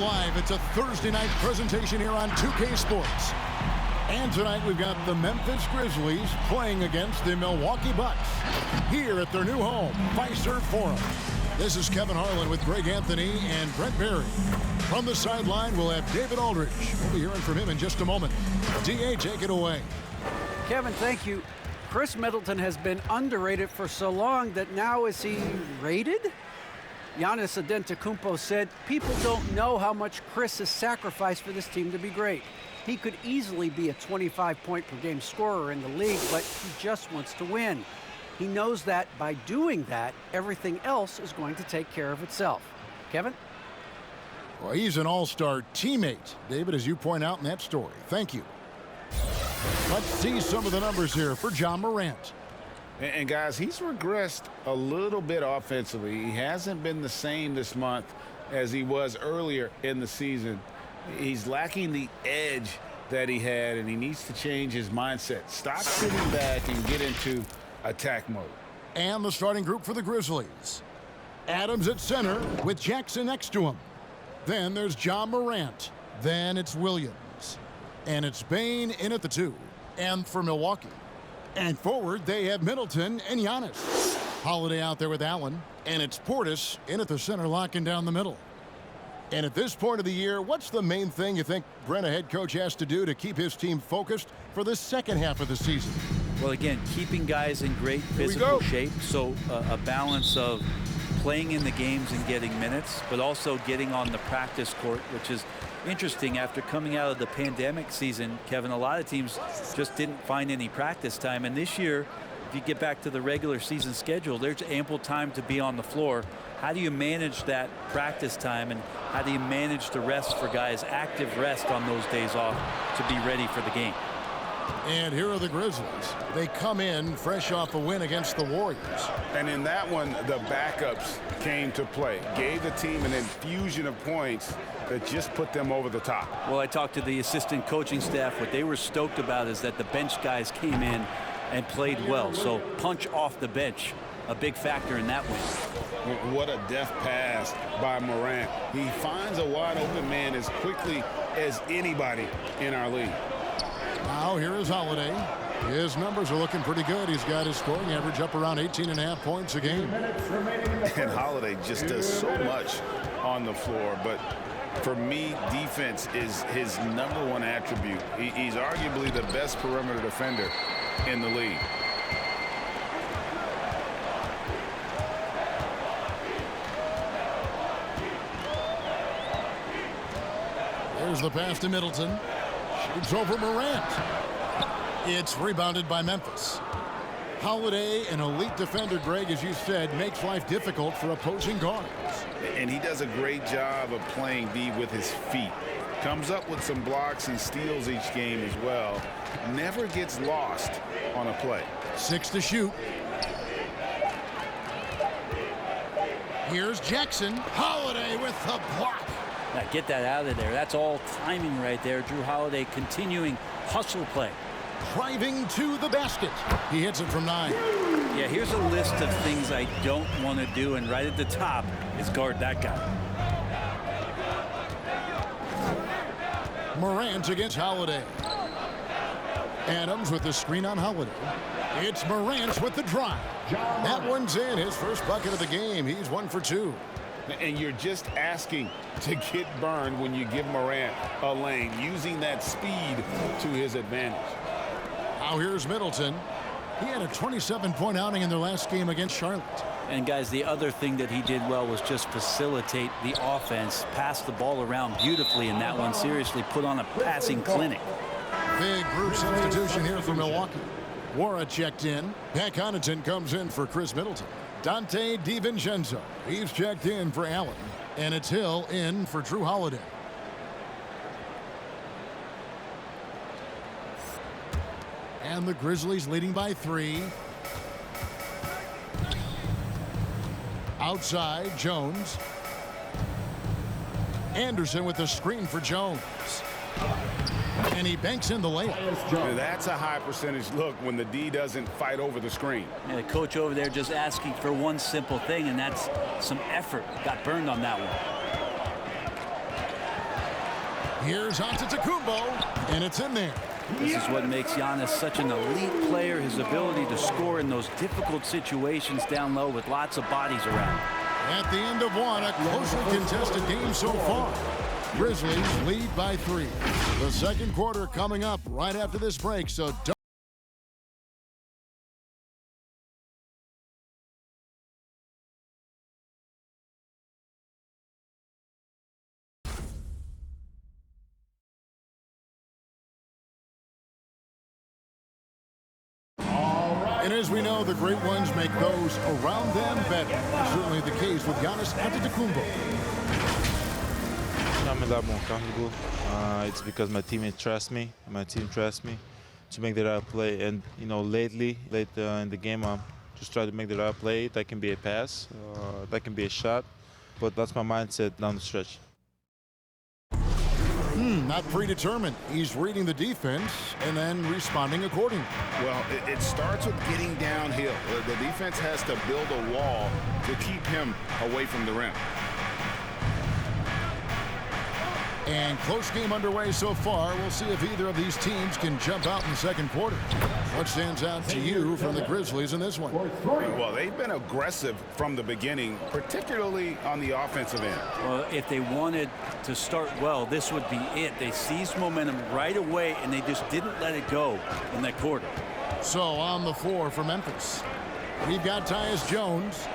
live. It's a Thursday night presentation here on 2K Sports. And tonight we've got the Memphis Grizzlies playing against the Milwaukee Bucks here at their new home, Fiserv Forum. This is Kevin Harlan with Greg Anthony and Brent Berry. From the sideline, we'll have David Aldridge. We'll be hearing from him in just a moment. DA, take it away. Kevin, thank you. Chris Middleton has been underrated for so long that now is he rated? Giannis Antetokounmpo said, people don't know how much Chris has sacrificed for this team to be great. He could easily be a 25-point-per-game scorer in the league, but he just wants to win. He knows that by doing that, everything else is going to take care of itself. Kevin? Well, he's an all-star teammate, David, as you point out in that story. Thank you. Let's see some of the numbers here for Ja Morant. And guys, he's regressed a little bit offensively. He hasn't been the same this month as he was earlier in the season. He's lacking the edge that he had, and he needs to change his mindset. Stop sitting back and get into attack mode. And the starting group for the Grizzlies. Adams at center with Jackson next to him. Then there's Ja Morant. Then it's Williams. And it's Bane in at the 2. And for Milwaukee. And forward, they have Middleton and Giannis. Holiday out there with Allen. And it's Portis in at the center, locking down the middle. And at this point of the year, what's the main thing you think Brent, a head coach, has to do to keep his team focused for the second half of the season? Well, again, keeping guys in great physical shape. So a balance of playing in the games and getting minutes, but also getting on the practice court, which is interesting. After coming out of the pandemic season, Kevin, a lot of teams just didn't find any practice time. And this year, if you get back to the regular season schedule, there's ample time to be on the floor. How do you manage that practice time, and how do you manage the rest for guys, active rest on those days off to be ready for the game? And here are the Grizzlies. They come in fresh off a win against the Warriors. And in that one, the backups came to play. Gave the team an infusion of points that just put them over the top. Well, I talked to the assistant coaching staff. What they were stoked about is that the bench guys came in and played well. So punch off the bench, a big factor in that win. What a deft pass by Morant. He finds a wide open man as quickly as anybody in our league. Now here is Holiday. His numbers are looking pretty good. He's got his scoring average up around 18.5 points a game. And Holiday just does so much on the floor. But for me, defense is his #1 attribute. He's arguably the best perimeter defender in the league. There's the pass to Middleton. Shoots over Morant. It's rebounded by Memphis. Holiday, an elite defender, Greg, as you said, makes life difficult for opposing guards. And he does a great job of playing D with his feet. Comes up with some blocks and steals each game as well. Never gets lost on a play. 6 to shoot. Here's Jackson. Holiday with the block. Now get that out of there. That's all timing right there. Drew Holiday continuing hustle play. Driving to the basket. He hits it from 9. Yeah, here's a list of things I don't want to do, and right at the top is guard that guy. Morant against Holiday. Adams with the screen on Holiday. It's Morant with the drive. That one's in. His first bucket of the game. He's 1 for 2. And you're just asking to get burned when you give Morant a lane, using that speed to his advantage. Now here's Middleton. He had a 27-point outing in their last game against Charlotte. And guys, the other thing that he did well was just facilitate the offense, pass the ball around beautifully in that one. Seriously, put on a passing clinic. Big group substitution here for Milwaukee. Wara checked in. Pat Connaughton comes in for Chris Middleton. Dante DiVincenzo, he's checked in for Allen. And it's Hill in for Drew Holiday. And the Grizzlies leading by 3. Outside, Jones. Anderson with the screen for Jones. And he banks in the layup. That's a high percentage look when the D doesn't fight over the screen. And the coach over there just asking for one simple thing, and that's some effort. Got burned on that one. Here's Antetokounmpo, and it's in there. This is what makes Giannis such an elite player, his ability to score in those difficult situations down low with lots of bodies around. At the end of one, a closely contested game so far. Grizzlies lead by 3. The second quarter coming up right after this break, so don't. And as we know, the great ones make those around them better. Certainly the case with Giannis Antetokounmpo. It's because my teammates trust me. My team trusts me to make the right play. And, you know, late in the game, I'm just trying to make the right play. That can be a pass. That can be a shot. But that's my mindset down the stretch. Not predetermined. He's reading the defense and then responding accordingly. Well, it starts with getting downhill. The defense has to build a wall to keep him away from the rim. And close game underway so far. We'll see if either of these teams can jump out in the second quarter. What stands out to you from the Grizzlies in this one? Well, they've been aggressive from the beginning, particularly on the offensive end. Well, if they wanted to start well, this would be it. They seized momentum right away, and they just didn't let it go in that quarter. So on the floor for Memphis, we've got Tyus Jones.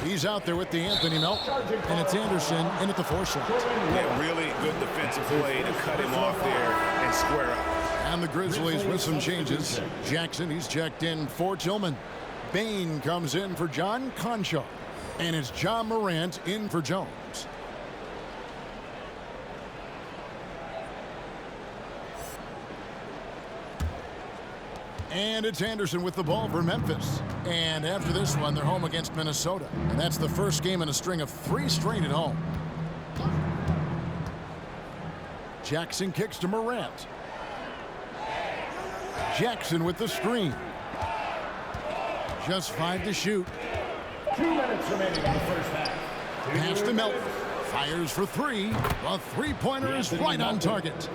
He's out there with the Anthony Melton, and it's Anderson in at the 4 slot. Yeah, really good defensive play to cut him off there and square up. And the Grizzlies with some changes. Jackson, he's checked in for Tillman. Bain comes in for John Conchar. And it's John Morant in for Jones. And it's Anderson with the ball for Memphis. And after this one, they're home against Minnesota. And that's the first game in a string of 3 straight at home. Jackson kicks to Morant. Jackson with the screen. Just 5 to shoot. 2 minutes remaining in the first half. Pass to Melton. Fires for 3. The three-pointer is right on target.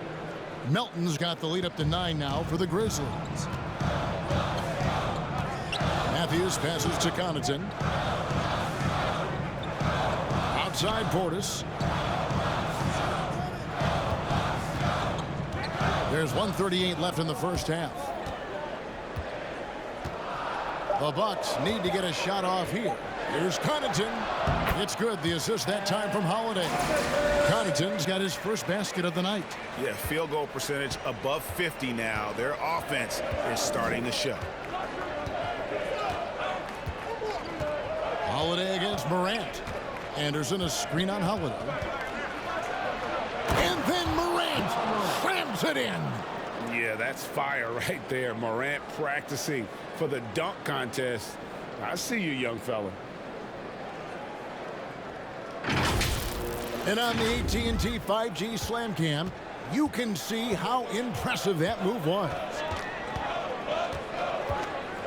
Melton's got the lead up to 9 now for the Grizzlies. Matthews passes to Connaughton. Outside Portis. There's 1:38 left in the first half. The Bucks need to get a shot off here. Here's Connaughton. It's good. The assist that time from Holiday. Connaughton's got his first basket of the night. Yeah, field goal percentage above 50 now. Their offense is starting to show. Holiday against Morant. Anderson a screen on Holiday. And then Morant slams it in. Yeah, that's fire right there. Morant practicing for the dunk contest. I see you, young fella. And on the AT&T 5G Slam Cam, you can see how impressive that move was.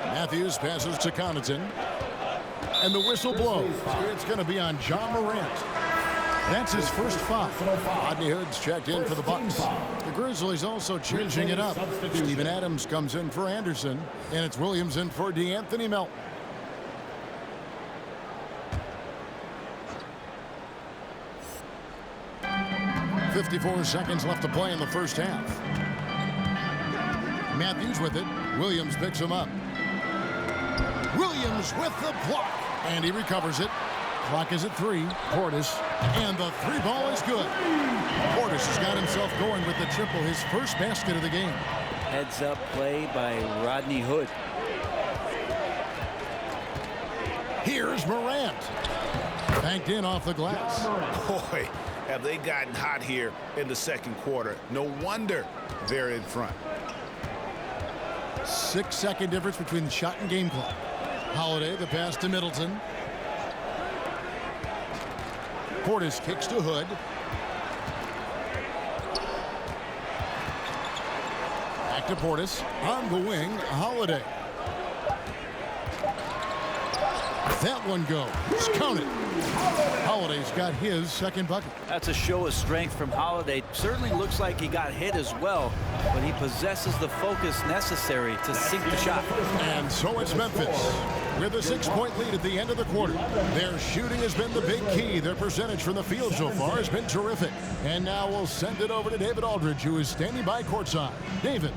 Matthews passes to Connaughton. And the whistle blows. It's going to be on John Morant. That's his first foul. Rodney Hood's checked in for the Bucks. The Grizzlies also changing it up. Steven Adams comes in for Anderson. And it's Williams in for DeAnthony Melton. .54 seconds left to play in the first half. Matthews with it. Williams picks him up. Williams with the block. And he recovers it. Clock is at 3. Portis. And the 3 ball is good. Portis has got himself going with the triple, his first basket of the game. Heads up play by Rodney Hood. Here's Morant. Banked in off the glass. Boy, have they gotten hot here in the second quarter. No wonder they're in front. 6-second difference between the shot and game clock. Holiday, the pass to Middleton. Portis kicks to Hood. Back to Portis. On the wing, Holiday. That one goes. Count it. Holiday's got his second bucket. That's a show of strength from Holiday. Certainly looks like he got hit as well, but he possesses the focus necessary to sink the shot. And so it's Memphis with a 6-point lead at the end of the quarter. Their shooting has been the big key. Their percentage from the field so far has been terrific. And now we'll send it over to David Aldridge, who is standing by courtside. David.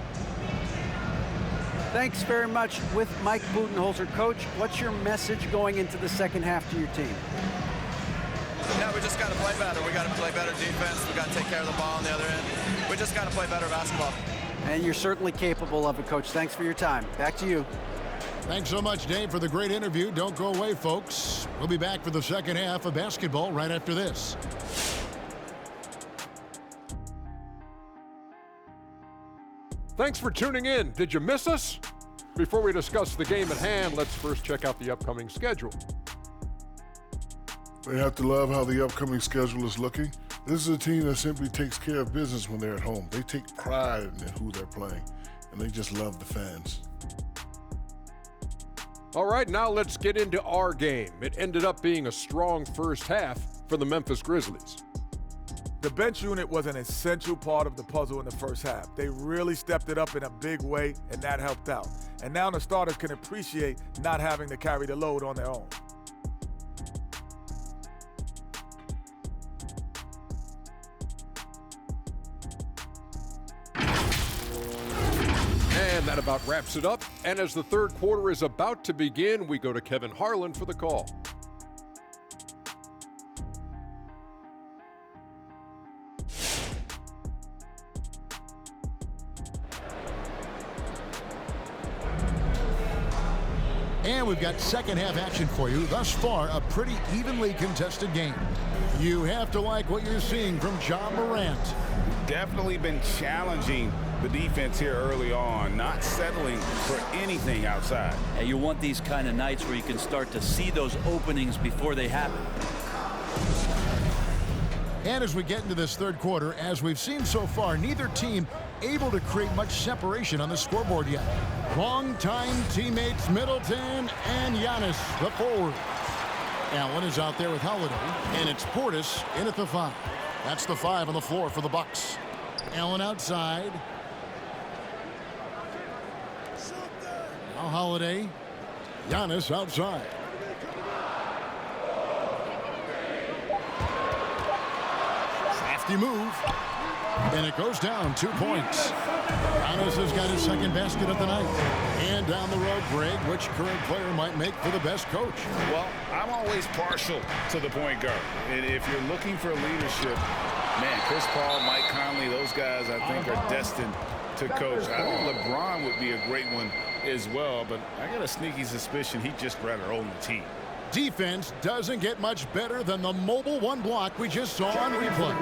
Thanks very much. With Mike Budenholzer, Coach, what's your message going into the second half to your team? Yeah, we just got to play better. We got to play better defense. We got to take care of the ball on the other end. We just got to play better basketball. And you're certainly capable of it, Coach. Thanks for your time. Back to you. Thanks so much, Dave, for the great interview. Don't go away, folks. We'll be back for the second half of basketball right after this. Thanks for tuning in. Did you miss us? Before we discuss the game at hand, let's first check out the upcoming schedule. They have to love how the upcoming schedule is looking. This is a team that simply takes care of business when they're at home. They take pride in who they're playing, and they just love the fans. All right, now let's get into our game. It ended up being a strong first half for the Memphis Grizzlies. The bench unit was an essential part of the puzzle in the first half. They really stepped it up in a big way, and that helped out. And now the starters can appreciate not having to carry the load on their own. And that about wraps it up. And as the third quarter is about to begin, we go to Kevin Harlan for the call. And we've got second half action for you. Thus far, a pretty evenly contested game. You have to like what you're seeing from John Morant. Definitely been challenging the defense here early on, not settling for anything outside. And you want these kind of nights where you can start to see those openings before they happen. And as we get into this third quarter, as we've seen so far, neither team able to create much separation on the scoreboard yet. Longtime teammates Middleton and Giannis, the forward. Allen is out there with Holiday, and it's Portis in at the 5. That's the 5 on the floor for the Bucks. Allen outside. Now Holiday. Giannis outside. Crafty move. And it goes down 2 points. Giannis has got his second basket of the night. And down the road, Greg, which current player might make for the best coach? Well, I'm always partial to the point guard. And if you're looking for leadership, man, Chris Paul, Mike Conley, those guys I think are destined to coach. I think LeBron would be a great one as well, but I got a sneaky suspicion he'd just rather own the team. Defense doesn't get much better than the mobile one block we just saw on replay.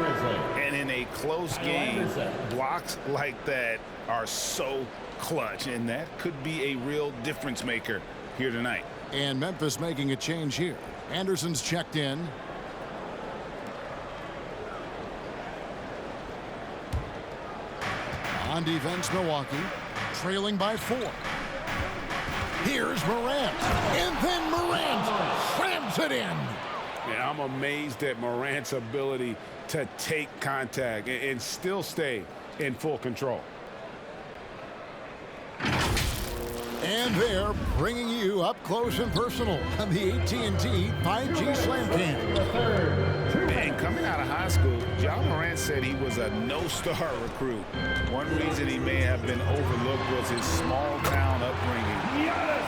And in a close game, blocks like that are so clutch, and that could be a real difference maker here tonight. And Memphis making a change here. Anderson's checked in. On defense, Milwaukee trailing by 4. Here's Morant, and then Morant slams it in. Yeah, I'm amazed at Morant's ability to take contact and still stay in full control. And they're bringing you up close and personal on the AT&T 5G Slam Cam. And coming out of high school, John Morant said he was a no-star recruit. One reason he may have been overlooked was his small-town upbringing,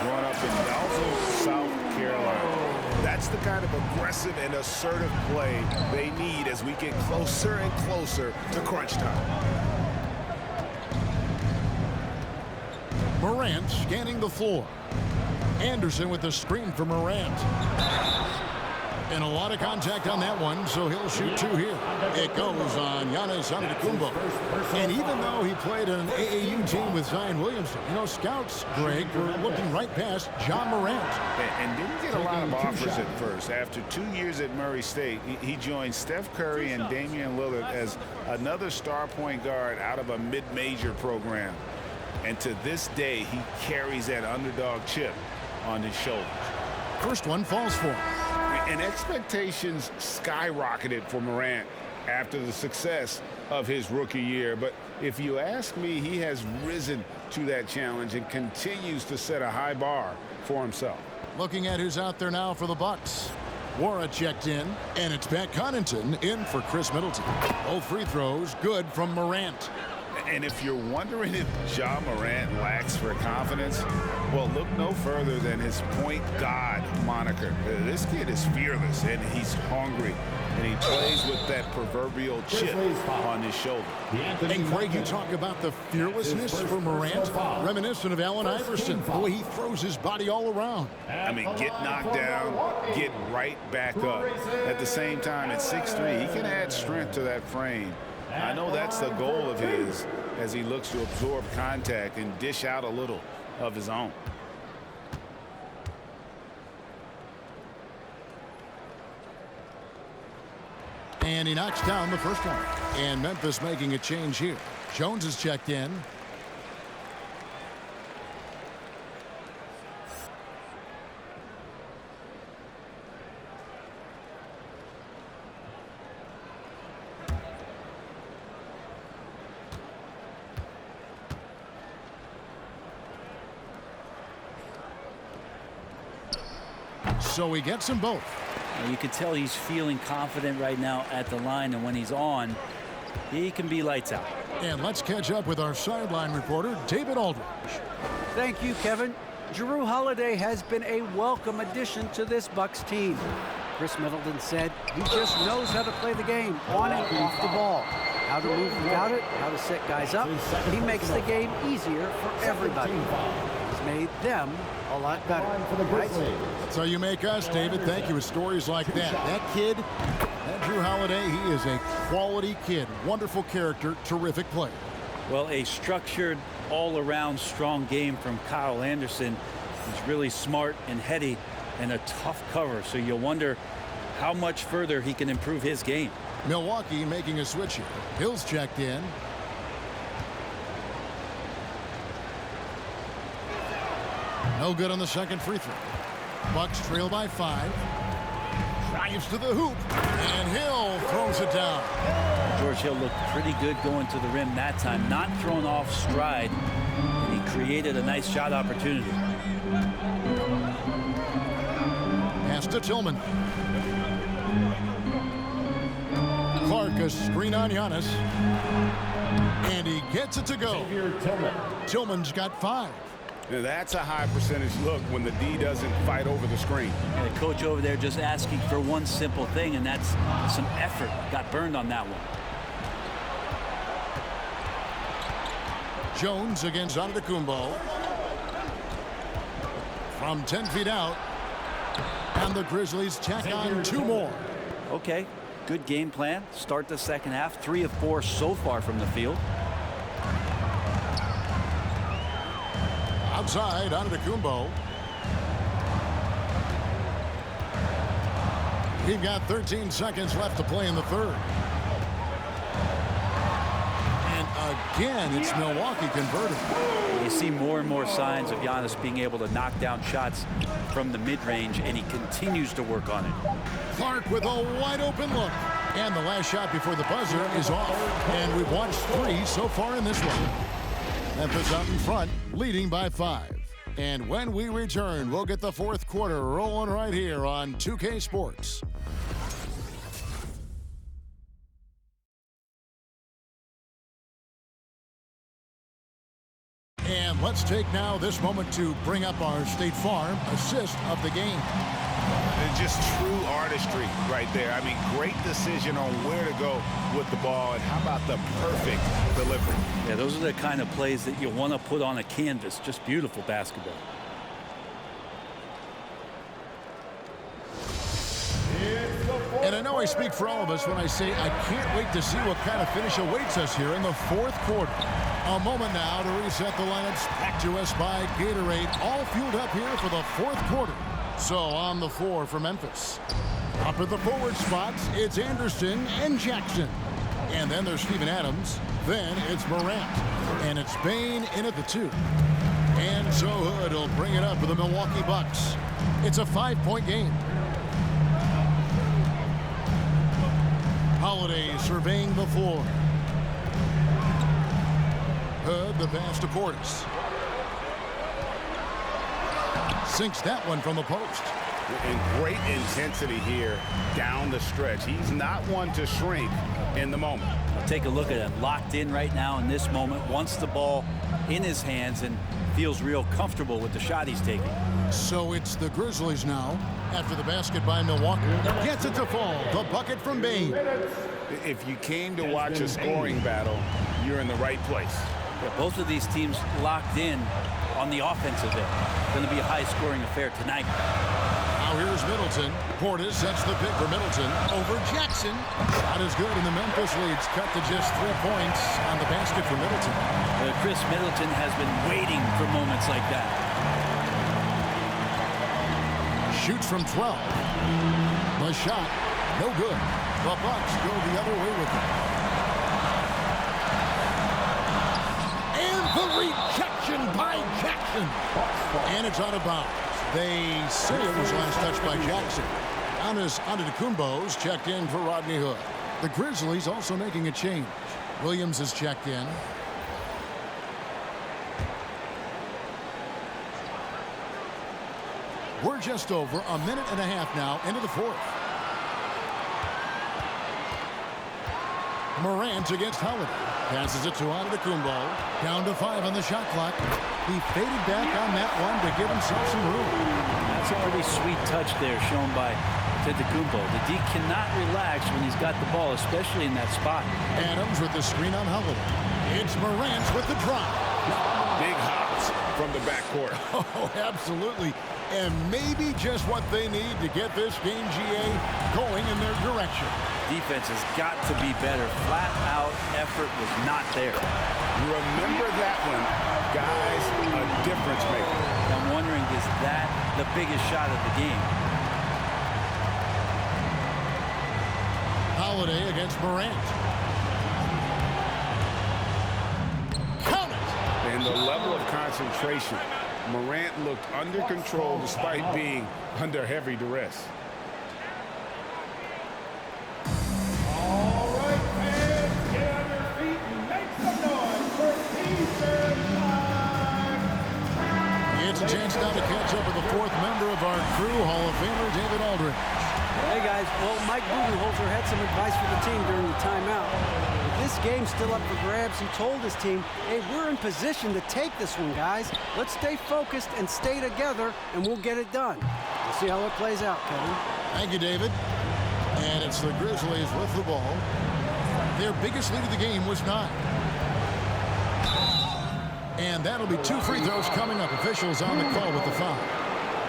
growing up in Dallas, South Carolina. That's the kind of aggressive and assertive play they need as we get closer and closer to crunch time. Morant scanning the floor. Anderson with the screen for Morant. And a lot of contact on that one, so he'll shoot 2 here. It goes on Giannis Antetokounmpo. And even though he played on an AAU team with Zion Williamson, you know, scouts, Greg, were looking right past John Morant. And didn't get a lot of offers at first. After 2 years at Murray State, he joined Steph Curry and Damian Lillard as another star point guard out of a mid-major program. And to this day, he carries that underdog chip on his shoulders. first one falls for him. And expectations skyrocketed for Morant after the success of his rookie year. But if you ask me, he has risen to that challenge and continues to set a high bar for himself. Looking at who's out there now for the Bucks. Wara checked in, and it's Pat Connaughton in for Chris Middleton. Both free throws good from Morant. And if you're wondering if Ja Morant lacks for confidence, well, look no further than his point guard moniker. This kid is fearless, and he's hungry, and he plays with that proverbial chip on his shoulder. And Greg, you talk about the fearlessness for Morant, reminiscent of Allen Iverson, the way he throws his body all around. I mean, get knocked down, get right back up. At the same time, at 6'3", he can add strength to that frame. I know that's the goal of his as he looks to absorb contact and dish out a little of his own. And he knocks down the first one. And Memphis making a change here. Jones is checked in. So he gets them both. You can tell he's feeling confident right now at the line, and when he's on, he can be lights out. And let's catch up with our sideline reporter, David Aldridge. Thank you, Kevin. Jrue Holiday has been a welcome addition to this Bucks team. Chris Middleton said he just knows how to play the game on and off the ball. How to move without it, how to set guys up. He makes the game easier for everybody. He's made them a lot better. Right? So you make us, David. Thank you with stories like that. That kid, that Jrue Holiday, he is a quality kid. Wonderful character, terrific player. Well, a structured, all-around strong game from Kyle Anderson. He's really smart and heady and a tough cover. So you'll wonder how much further he can improve his game. Milwaukee making a switch here. Hill's checked in. No good on the second free throw. Bucks trail by 5. Drives to the hoop. And Hill throws it down. George Hill looked pretty good going to the rim that time. Not thrown off stride. And he created a nice shot opportunity. Pass to Tillman. Clark, a screen on Giannis. And he gets it to go. Tillman's got 5. Now that's a high percentage look when the D doesn't fight over the screen. And the coach over there just asking for one simple thing, and that's some effort. Got burned on that one. Jones against Antetokounmpo. From 10 feet out. And the Grizzlies tack on 2 more. Okay, good game plan. Start the second half. 3 of 4 so far from the field. Outside, Antetokounmpo. We've got 13 seconds left to play in the third. And again, it's Milwaukee converting. You see more and more signs of Giannis being able to knock down shots from the mid-range, and he continues to work on it. Clark with a wide open look. And the last shot before the buzzer is off. And we've watched 3 so far in this one. Memphis out in front, leading by 5. And when we return, we'll get the fourth quarter rolling right here on 2K Sports. And let's take now this moment to bring up our State Farm assist of the game. It's just true artistry right there. I mean, great decision on where to go with the ball, and how about the perfect delivery? Yeah, those are the kind of plays that you want to put on a canvas. Just beautiful basketball. And I know I speak for all of us when I say I can't wait to see what kind of finish awaits us here in the fourth quarter. A moment now to reset the lineups. Back to us by Gatorade. All fueled up here for the fourth quarter. So on the floor for Memphis. Up at the forward spots, it's Anderson and Jackson. And then there's Steven Adams. Then it's Morant. And it's Bane in at the 2. And so Hood will bring it up for the Milwaukee Bucks. It's a 5-point game. Holiday surveying the floor. Hood, the pass to Portis. Sinks that one from the post. And great intensity here down the stretch. He's not one to shrink in the moment. Take a look at him, locked in right now in this moment, wants the ball in his hands and feels real comfortable with the shot he's taking. So it's the Grizzlies now after the basket by Milwaukee. Gets it to fall. The bucket from Bane. If you came to watch a scoring battle, you're in the right place. Yeah, both of these teams locked in on the offensive end. Going to be a high-scoring affair tonight. Now here's Middleton. Portis sets the pick for Middleton over Jackson. Shot is good, and the Memphis lead's cut to just 3 points on the basket for Middleton. Chris Middleton has been waiting for moments like that. Shoots from 12. The shot, no good. The Bucks go the other way with it. And the rejection by Jackson. And it's out of bounds. They say it was last touched by Jackson. Antetokounmpo's checked in for Rodney Hood. The Grizzlies also making a change. Williams is checked in. We're just over a minute and a half now into the fourth. Morant against Holiday. Passes it to Antetokounmpo. Down to 5 on the shot clock. He faded back on that one to give himself some room. That's a pretty sweet touch there shown by Antetokounmpo. The D cannot relax when he's got the ball, especially in that spot. Adams with the screen on Holiday. It's Morant with the drop. Big hops from the backcourt. Oh, absolutely. And maybe just what they need to get this game, GA, going in their direction. Defense has got to be better. Flat-out effort was not there. Remember that one, guys, a difference maker. I'm wondering, is that the biggest shot of the game? Holiday against Morant. Count it! And the level of concentration. Morant looked under control despite being under heavy duress. All right, fans, get on your feet and make some noise for P5. It's a chance now to catch up with the fourth member of our crew, Hall of Famer David Aldridge. Hey guys, well, Mike Budenholzer had some advice for the team during the timeout. With this game's still up for grabs, he told his team, hey, we're in position to take this one, guys. Let's stay focused and stay together, and we'll get it done. We'll see how it plays out, Kevin. Thank you, David. And it's the Grizzlies with the ball. Their biggest lead of the game was 9. And that'll be 2 free throws coming up. Officials on the call with the foul.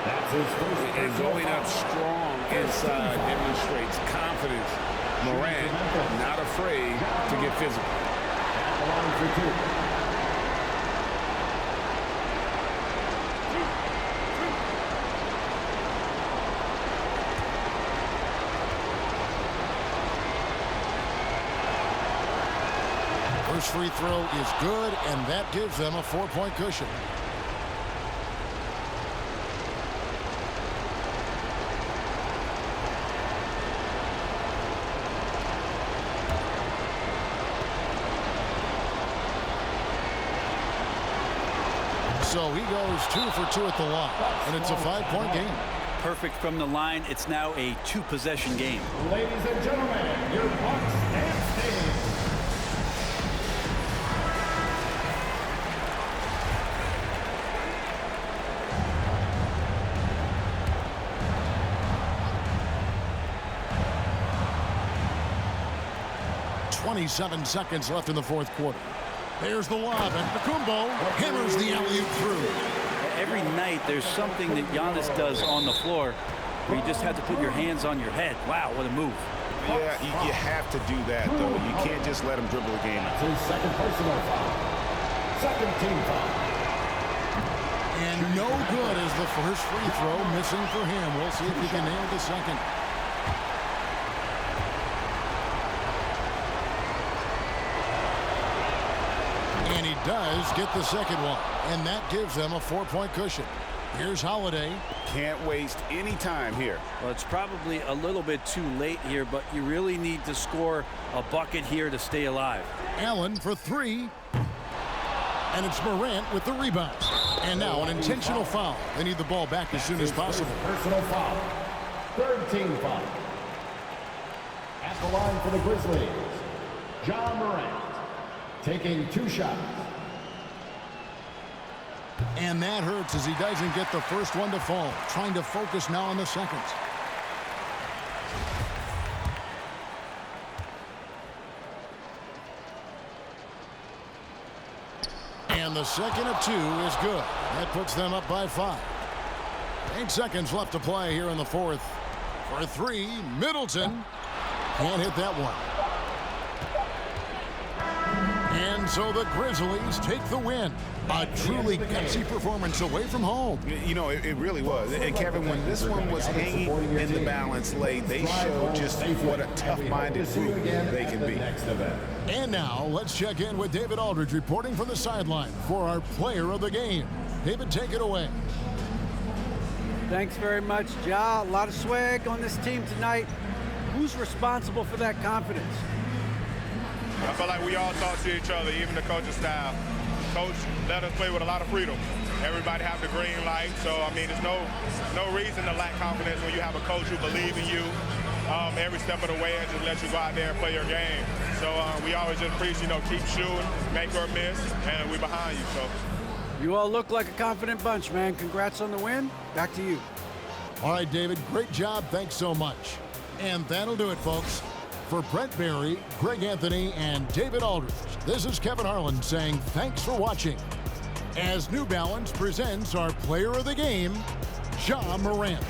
That's his first. And going up strong inside demonstrates confidence. Morant not afraid to get physical. At the line for 2. First free throw is good, and that gives them a 4-point cushion. So he goes 2 for 2 at the line, and it's a 5-point game. Perfect from the line. It's now a 2-possession game. Ladies and gentlemen, your Bucks stand stage. .27 seconds left in the fourth quarter. There's the lob, and Antetokounmpo hammers the alley-oop through. Every night there's something that Giannis does on the floor where you just have to put your hands on your head. Wow, what a move. Yeah, you have to do that, though. You can't just let him dribble the game out. His second personal foul. Second team foul. And no good as the first free throw missing for him. We'll see if he can nail the second. And he does get the second one. And that gives them a 4-point cushion. Here's Holiday. Can't waste any time here. Well, it's probably a little bit too late here, but you really need to score a bucket here to stay alive. Allen for 3. And it's Morant with the rebound. And now an intentional foul. They need the ball back as soon as possible. Personal foul. Third team foul. At the line for the Grizzlies, John Morant taking 2 shots. And that hurts as he doesn't get the first one to fall. Trying to focus now on the second. And the second of 2 is good. That puts them up by 5. 8 seconds left to play here in the fourth. For 3, Middleton can't hit that one. And so the Grizzlies take the win. A truly gutsy performance away from home. You know, it really was. And Kevin, when this one was hanging in the balance late, they showed just what a tough-minded group they can be. And now let's check in with David Aldridge reporting from the sideline for our player of the game. David, take it away. Thanks very much, Ja. A lot of swag on this team tonight. Who's responsible for that confidence? I feel like we all talk to each other, even the coaching staff. Coach let us play with a lot of freedom. Everybody have the green light, so I mean, there's no reason to lack confidence when you have a coach who believes in you every step of the way and just let you go out there and play your game. So we always just preach, keep shooting, make or miss, and we're behind you. So You all look like a confident bunch, man. Congrats on the win. Back to you. All right, David, great job. Thanks so much. And that'll do it, folks. For Brent Barry, Greg Anthony, and David Aldridge, this is Kevin Harlan saying thanks for watching. As New Balance presents our player of the game, Ja Morant.